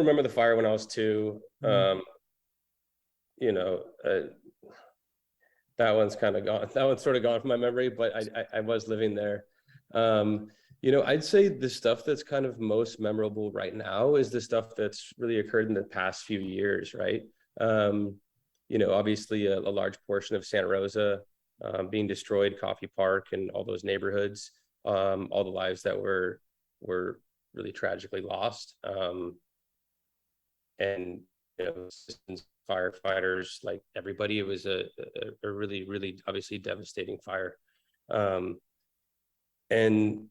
remember the fire when I was 2. You know, that one's kind of gone. That one's sort of gone from my memory, but I was living there. You know, I'd say the stuff that's kind of most memorable right now is the stuff that's really occurred in the past few years, right? You know, obviously a large portion of Santa Rosa being destroyed, Coffee Park and all those neighborhoods, all the lives that were really tragically lost. And you know, firefighters, like everybody, it was a really, really obviously devastating fire. And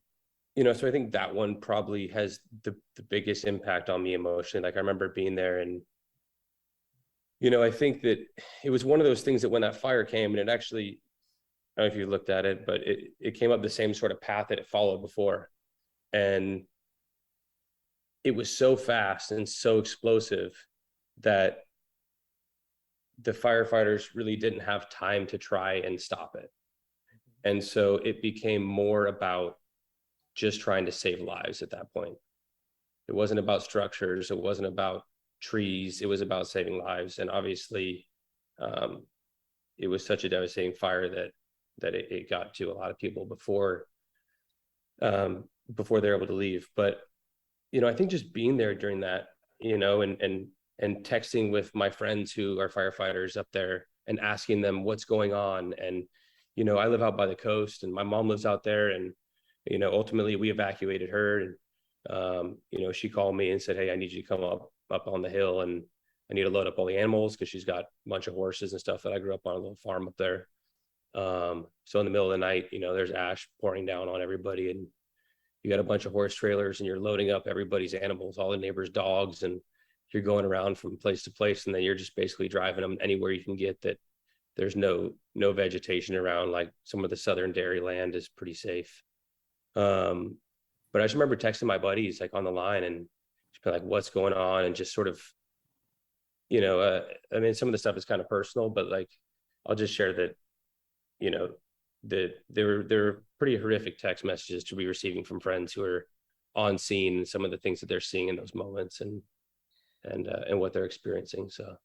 you know, so I think that one probably has the biggest impact on me emotionally. Like I remember being there, and you know, I think that it was one of those things that when that fire came, and it actually, I don't know if you looked at it, but it came up the same sort of path that it followed before. And it was so fast and so explosive that the firefighters really didn't have time to try and stop it. And so it became more about just trying to save lives at that point. It wasn't about structures. It wasn't about trees. It was about saving lives. And obviously, it was such a devastating fire that it got to a lot of people before they're able to leave. But you know, I think just being there during that, you know, and texting with my friends who are firefighters up there and asking them what's going on. And you know, I live out by the coast, and my mom lives out there, and you know, ultimately we evacuated her, and you know, she called me and said, "Hey, I need you to come up on the hill, and I need to load up all the animals," because she's got a bunch of horses and stuff that I grew up on a little farm up there. So in the middle of the night, you know, there's ash pouring down on everybody, and you got a bunch of horse trailers, and you're loading up everybody's animals, all the neighbors' dogs, and you're going around from place to place, and then you're just basically driving them anywhere you can get that there's no vegetation around. Like some of the southern dairy land is pretty safe. But I just remember texting my buddies like on the line and just be like, what's going on? And just sort of, you know, I mean, some of the stuff is kind of personal, but like, I'll just share that, you know, that there were pretty horrific text messages to be receiving from friends who are on scene, and some of the things that they're seeing in those moments, and what they're experiencing. So